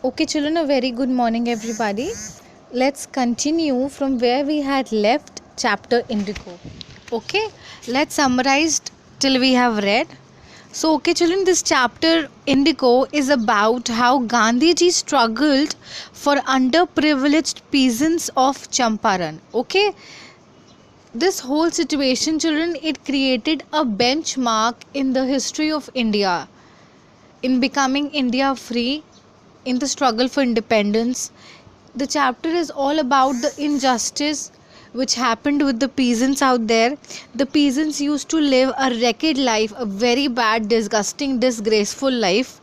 Okay, children, a very good morning, everybody. Let's continue from where we had left chapter Indigo. Okay, let's summarize till we have read. So, okay, children, this chapter Indigo is about how Gandhiji struggled for underprivileged peasants of Champaran. Okay, this whole situation, children, it created a benchmark in the history of India in becoming India free, in the struggle for independence. The chapter is all about the injustice which happened with the peasants out there. The peasants used to live a wretched life, a very bad, disgusting, disgraceful life.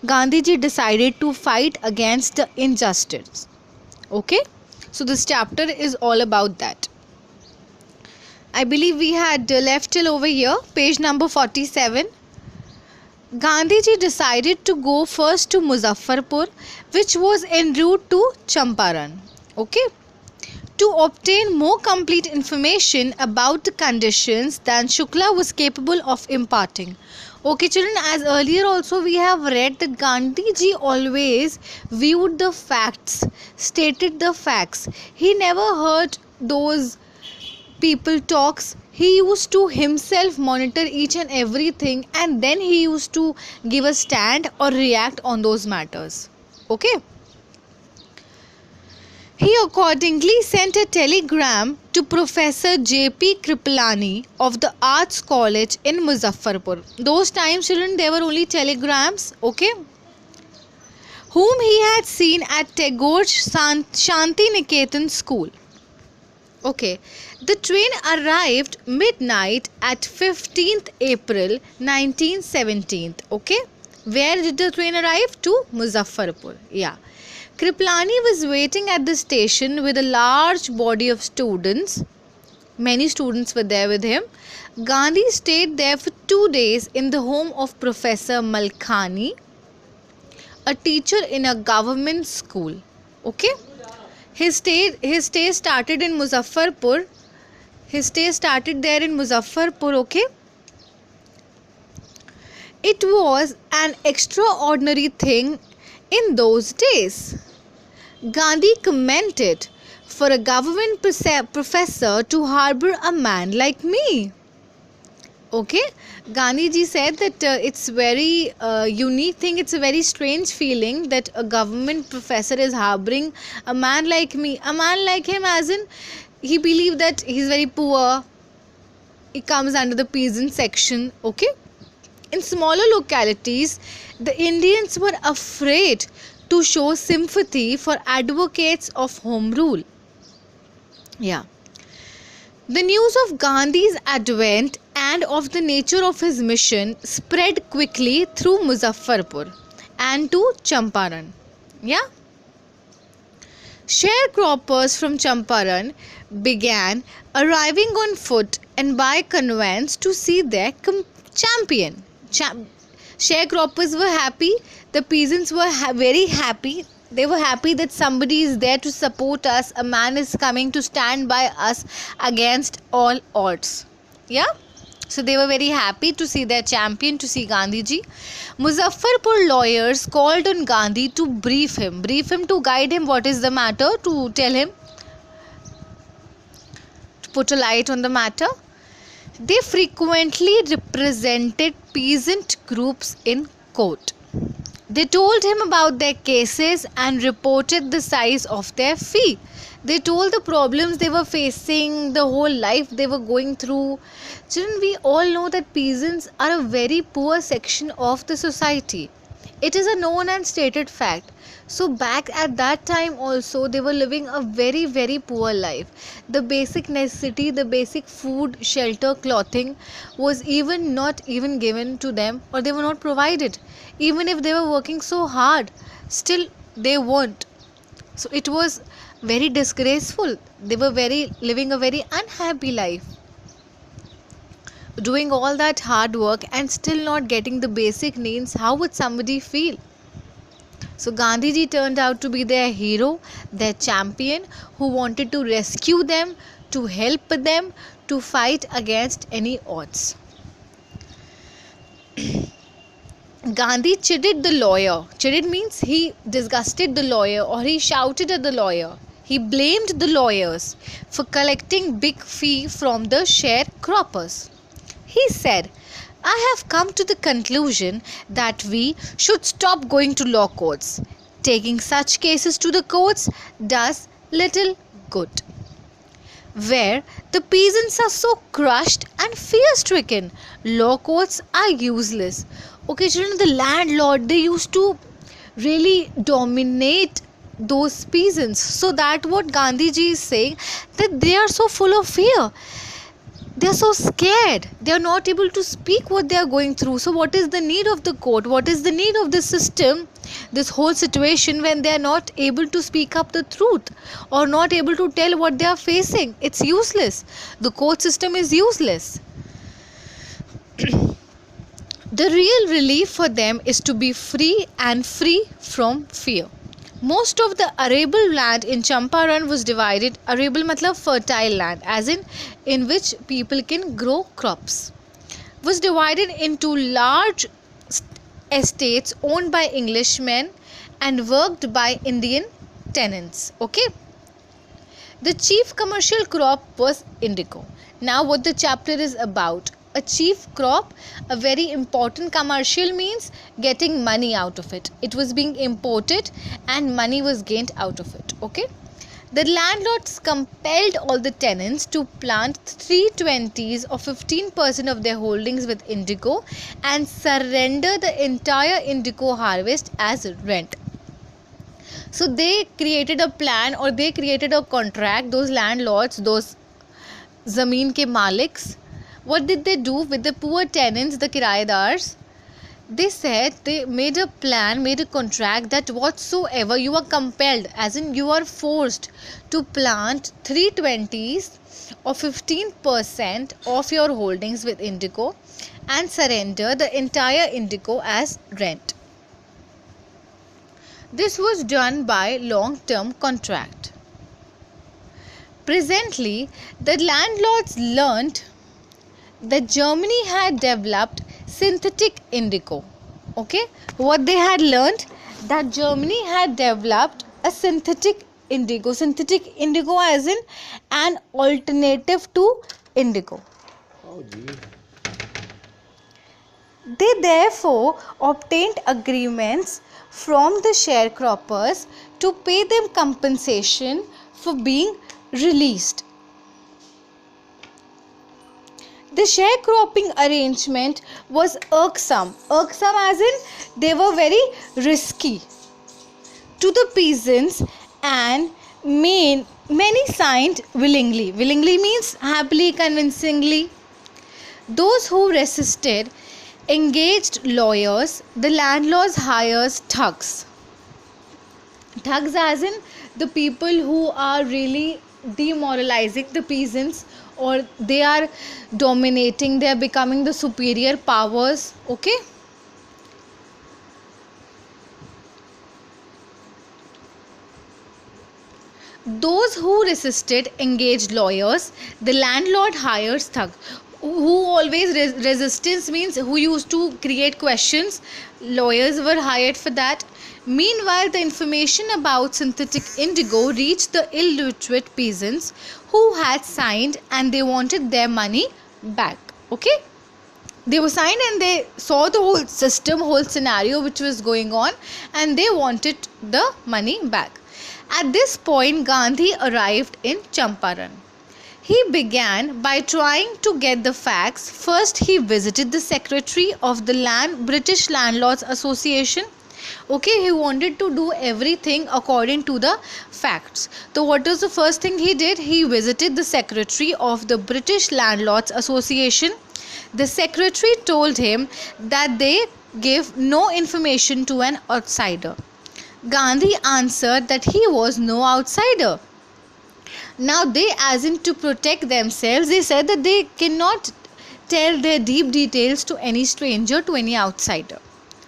Gandhiji decided to fight against the injustice. Okay, so this chapter is all about that. I believe we had left till over here, page number 47. Gandhiji decided to go first to Muzaffarpur, which was en route to Champaran. Okay, to obtain more complete information about the conditions than Shukla was capable of imparting. Okay, children, as earlier also we have read that Gandhiji always viewed the facts, stated the facts. He never heard those people talks. He used to himself monitor each and everything, and then he used to give a stand or react on those matters. Okay, he accordingly sent a telegram to Professor J.P. Kripalani of the Arts College in Muzaffarpur. Those times, children, there were only telegrams. Okay, whom he had seen at Tagore Shanti Niketan school. Okay, the train arrived midnight at 15th April 1917. Okay, where did the train arrive? To Muzaffarpur. Yeah, Kripalani was waiting at the station with a large body of students. Many students were there with him. Gandhi stayed there for 2 days in the home of Professor Malkhani, a teacher in a government school. Okay, his stay started in Muzaffarpur. His stay started there in Muzaffarpur. Okay, it was an extraordinary thing in those days. Gandhi commented, for a government professor to harbor a man like me. Okay, Gandhiji said that it's very unique thing. It's a very strange feeling that a government professor is harboring a man like me. A man like him, as in he believed that he's very poor. He comes under the peasant section. Okay, in smaller localities, the Indians were afraid to show sympathy for advocates of home rule. Yeah. The news of Gandhi's advent and of the nature of his mission spread quickly through Muzaffarpur and to Champaran. Yeah. Sharecroppers from Champaran began arriving on foot and by conveyance to see their champion. Sharecroppers were happy. The peasants were very happy. They were happy that somebody is there to support us. A man is coming to stand by us against all odds. Yeah. So they were very happy to see their champion, to see Gandhiji. Muzaffarpur lawyers called on Gandhi to brief him to guide him what is the matter, to tell him, to put a light on the matter. They frequently represented peasant groups in court. They told him about their cases and reported the size of their fee. They told the problems they were facing, the whole life they were going through. Children, we all know that peasants are a very poor section of the society. It is a known and stated fact. So back at that time also, they were living a very, very poor life. The basic necessity, the basic food, shelter, clothing was not even given to them, or they were not provided. Even if they were working so hard, still they weren't. So it was very disgraceful. They were living a very unhappy life, doing all that hard work and still not getting the basic needs. How would somebody feel? So Gandhiji turned out to be their hero, their champion, who wanted to rescue them, to help them, to fight against any odds. Gandhi chided the lawyer. Chided means he disgusted the lawyer or he shouted at the lawyer. He blamed the lawyers for collecting big fee from the sharecroppers. He said, I have come to the conclusion that we should stop going to law courts. Taking such cases to the courts does little good. Where the peasants are so crushed and fear-stricken, law courts are useless. Okay, children, the landlord, they used to really dominate those peasants. So that what Gandhiji is saying, that they are so full of fear. They are so scared. They are not able to speak what they are going through. So what is the need of the court? What is the need of the system? This whole situation when they are not able to speak up the truth or not able to tell what they are facing. It's useless. The court system is useless. The real relief for them is to be free and free from fear. Most of the arable land in Champaran was divided. Arable matlab fertile land, as in which people can grow crops, was divided into large estates owned by Englishmen and worked by Indian tenants. Okay. The chief commercial crop was indigo. Now what the chapter is about. A chief crop, a very important commercial means getting money out of it. It was being imported and money was gained out of it. Okay. The landlords compelled all the tenants to plant 320s or 15% of their holdings with indigo and surrender the entire indigo harvest as rent. So they created a plan or they created a contract, those landlords, those zameen ke maliks. What did they do with the poor tenants, the kirayedars? They said they made a plan, made a contract that whatsoever you are compelled, as in you are forced to plant 320s or 15% of your holdings with indigo and surrender the entire indigo as rent. This was done by long-term contract. Presently, the landlords learned that Germany had developed synthetic indigo. Okay, what they had learned, that Germany had developed a synthetic indigo as in an alternative to indigo. They therefore obtained agreements from the sharecroppers to pay them compensation for being released. The sharecropping arrangement was irksome as in they were very risky to the peasants, and many signed willingly. Willingly means happily, convincingly. Those who resisted engaged lawyers. The landlords hired thugs. Thugs as in the people who are really demoralizing the peasants, or they are dominating, they are becoming the superior powers. Okay. Those who resisted engaged lawyers. The landlord hires thugs. Who always resistance means who used to create questions. Lawyers were hired for that. Meanwhile, the information about synthetic indigo reached the illiterate peasants who had signed and they wanted their money back. Okay. They were signed and they saw the whole system, whole scenario which was going on, and they wanted the money back. At this point, Gandhi arrived in Champaran. He began by trying to get the facts. First, he visited the secretary of the British Landlords Association. Okay, he wanted to do everything according to the facts. So what was the first thing he did? He visited the secretary of the British Landlords Association. The secretary told him that they give no information to an outsider. Gandhi answered that he was no outsider. Now they, as in to protect themselves, they said that they cannot tell their deep details to any stranger, to any outsider,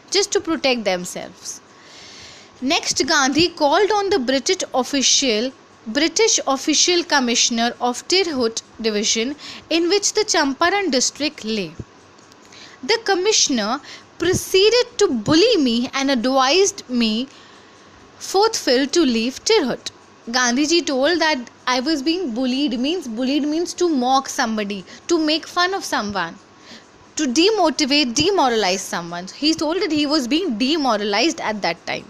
just to protect themselves. Next, Gandhi called on the British official commissioner of Tirhut division, in which the Champaran district lay. The commissioner proceeded to bully me and advised me forthwith to leave Tirhut. Gandhiji told that I was being bullied means to mock somebody, to make fun of someone, to demotivate, demoralize someone. He told that he was being demoralized at that time.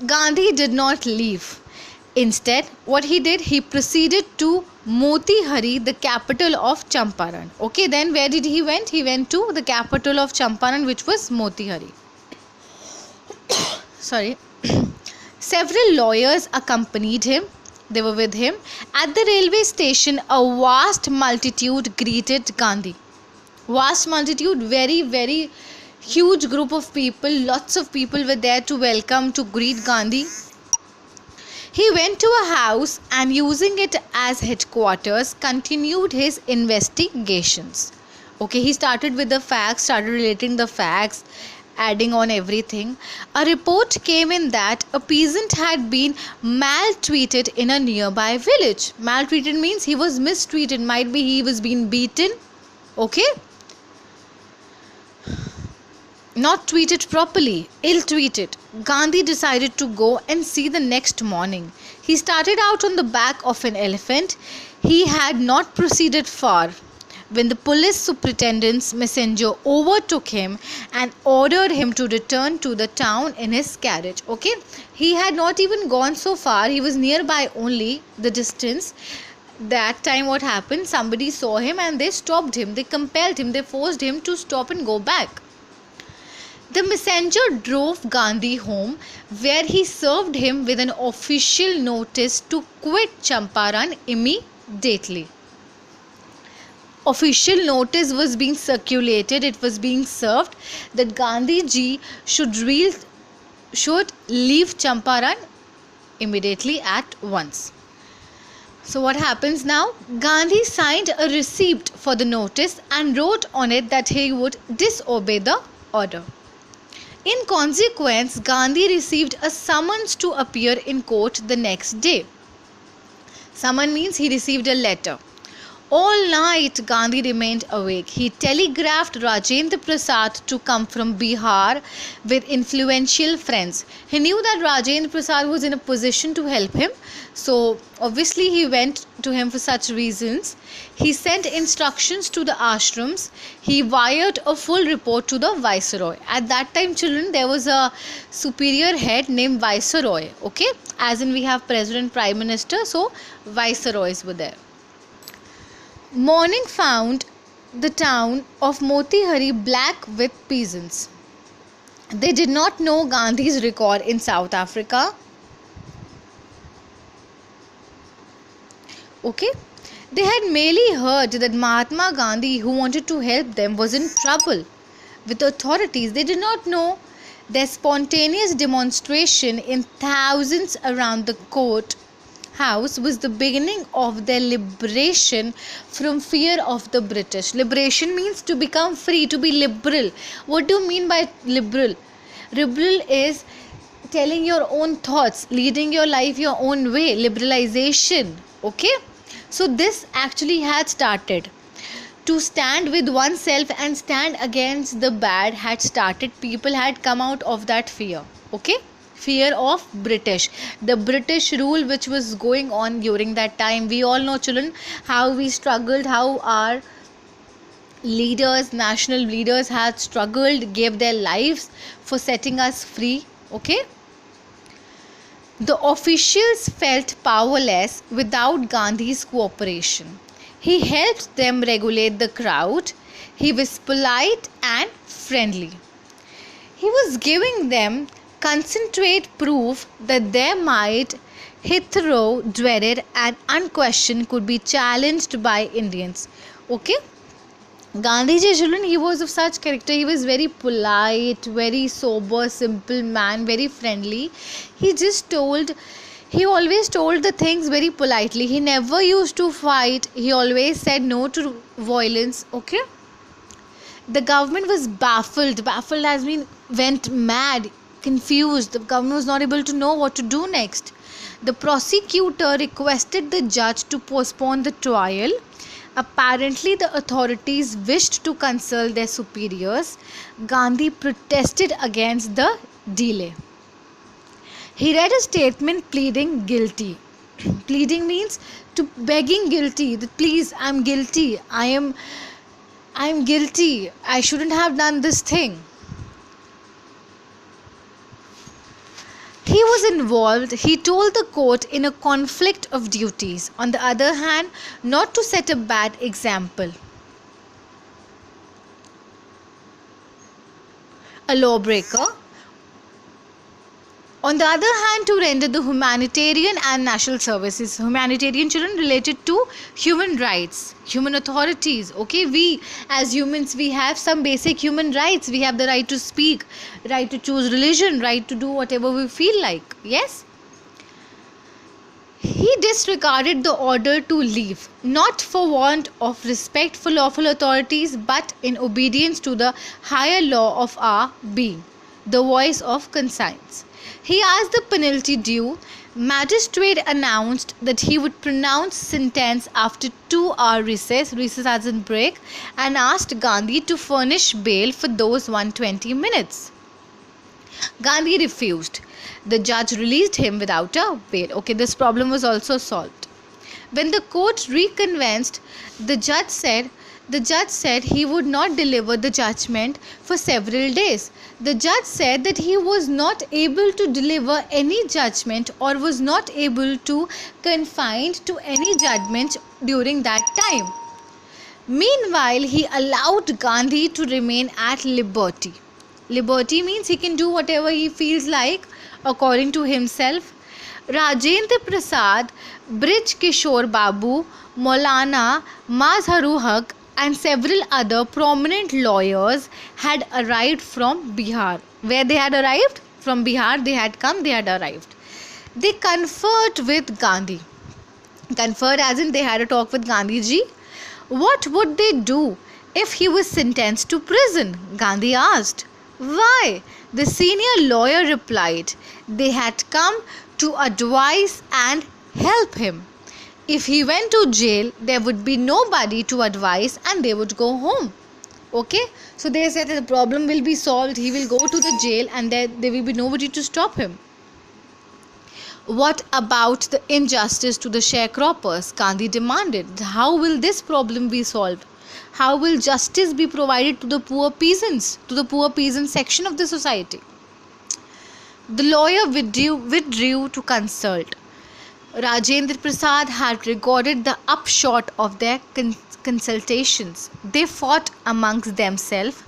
Gandhi did not leave. Instead, what he did, he proceeded to Motihari, the capital of Champaran. Okay, then where did he went? He went to the capital of Champaran, which was Motihari. Sorry. Several lawyers accompanied him. They were with him. At the railway station, a vast multitude greeted Gandhi. Vast multitude, very, very huge group of people. Lots of people were there to welcome, to greet Gandhi. He went to a house and, using it as headquarters, continued his investigations. Okay, he started with the facts, started relating the facts, adding on everything. A report came in that a peasant had been maltreated in a nearby village. Maltreated means he was mistreated. Might be he was being beaten. Okay? Not treated properly, ill-treated. Gandhi decided to go and see the next morning. He started out on the back of an elephant. He had not proceeded far when the police superintendent's messenger overtook him and ordered him to return to the town in his carriage. Okay, he had not even gone so far. He was nearby only, the distance. That time what happened? Somebody saw him and they stopped him. They compelled him. They forced him to stop and go back. The messenger drove Gandhi home, where he served him with an official notice to quit Champaran immediately. Official notice was being circulated, it was being served that Gandhiji should leave Champaran immediately at once. So what happens now? Gandhi signed a receipt for the notice and wrote on it that he would disobey the order. In consequence, Gandhi received a summons to appear in court the next day. Summon means he received a letter. All night Gandhi remained awake. He telegraphed Rajendra Prasad to come from Bihar with influential friends. He knew that Rajendra Prasad was in a position to help him. So obviously he went to him for such reasons. He sent instructions to the ashrams. He wired a full report to the Viceroy. At that time, children, there was a superior head named Viceroy. Okay, as in we have President, Prime Minister. So Viceroys were there. Morning found the town of Motihari black with peasants. They did not know Gandhi's record in South Africa. Okay, they had merely heard that Mahatma Gandhi, who wanted to help them, was in trouble with authorities. They did not know their spontaneous demonstration in thousands around the court house was the beginning of their liberation from fear of the British. Liberation means to become free, to be liberal. What do you mean by liberal? Liberal is telling your own thoughts, leading your life your own way, liberalization. Okay, so this actually had started. To stand with oneself and stand against the bad had started. People had come out of that fear. Okay, fear of British, the British rule which was going on during that time. We all know, children, how we struggled, how our leaders, national leaders had struggled, gave their lives for setting us free. Okay, the officials felt powerless without Gandhi's cooperation. He helped them regulate the crowd. He was polite and friendly. He was giving them concentrate proof that their might, hitherto dreaded and unquestioned, could be challenged by Indians. Okay, Gandhiji, children, he was of such character. He was very polite, very sober, simple man, very friendly. He always told the things very politely. He never used to fight. He always said no to violence. Okay, the government was baffled as mean went mad, confused. The government was not able to know what to do next. The prosecutor requested the judge to postpone the trial. Apparently, the authorities wished to consult their superiors. Gandhi protested against the delay. He read a statement pleading guilty. Pleading means to begging guilty. That please, I'm guilty. I'm guilty. I shouldn't have done this thing. He was involved, he told the court, in a conflict of duties. On the other hand, not to set a bad example. A lawbreaker. On the other hand, to render the humanitarian and national services. Humanitarian, children, related to human rights, human authorities. Okay, we as humans, we have some basic human rights. We have the right to speak, right to choose religion, right to do whatever we feel like. Yes. He disregarded the order to leave, not for want of respect for lawful authorities, but in obedience to the higher law of our being, the voice of conscience. He asked the penalty due. Magistrate announced that he would pronounce sentence after 2 hour recess as in break, and asked Gandhi to furnish bail for those 120 minutes. Gandhi refused. The judge released him without a bail. Okay, this problem was also solved. When the court reconvenes, the judge said he would not deliver the judgment for several days. The judge said that he was not able to deliver any judgment, or was not able to confine to any judgment during that time. Meanwhile, he allowed Gandhi to remain at liberty. Liberty means he can do whatever he feels like according to himself. Rajendra Prasad, Brij Kishore Babu, Maulana Mazharu Haq, and several other prominent lawyers had arrived from Bihar. Where they had arrived? From Bihar they had come, they had arrived. They conferred with Gandhi. Conferred as in they had a talk with Gandhi ji. What would they do if he was sentenced to prison? Gandhi asked. Why? The senior lawyer replied, they had come to advise and help him. If he went to jail, there would be nobody to advise and they would go home. Okay, so they said that the problem will be solved. He will go to the jail and there will be nobody to stop him. What about the injustice to the sharecroppers? Gandhi demanded. How will this problem be solved? How will justice be provided to the poor peasants, to the poor peasant section of the society? The lawyer withdrew to consult. Rajendra Prasad had recorded the upshot of their consultations. They fought amongst themselves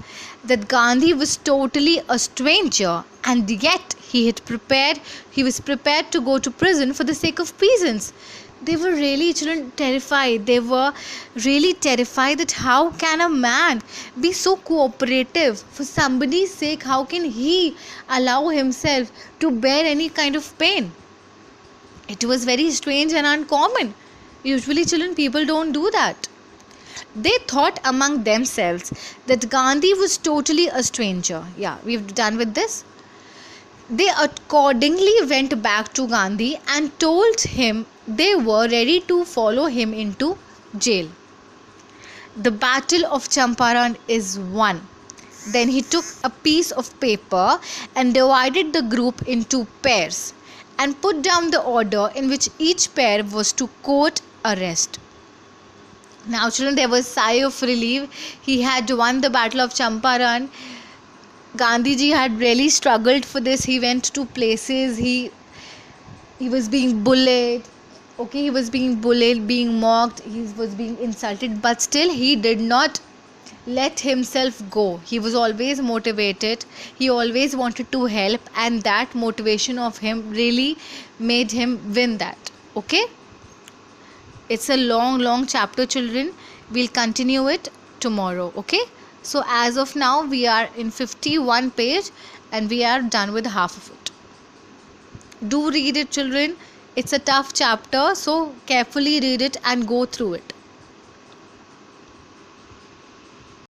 that Gandhi was totally a stranger, and yet he was prepared to go to prison for the sake of peasants. They were really terrified. They were really terrified that how can a man be so cooperative for somebody's sake? How can he allow himself to bear any kind of pain? It was very strange and uncommon. Usually, people don't do that. They thought among themselves that Gandhi was totally a stranger. Yeah, we've done with this. They accordingly went back to Gandhi and told him they were ready to follow him into jail. The battle of Champaran is won. Then he took a piece of paper and divided the group into pairs and put down the order in which each pair was to quote arrest. Now, children, there was a sigh of relief. He had won the battle of Champaran. Gandhiji had really struggled for this. He went to places. He was being bullied. Okay, he was being bullied, being mocked. He was being insulted. But still, he did not let himself go. He was always motivated. He always wanted to help. And that motivation of him really made him win that. Okay. It's a long chapter, children. We'll continue it tomorrow. Okay. So as of now, we are in 51 page and we are done with half of it. Do read it, children. It's a tough chapter, so carefully read it and go through it.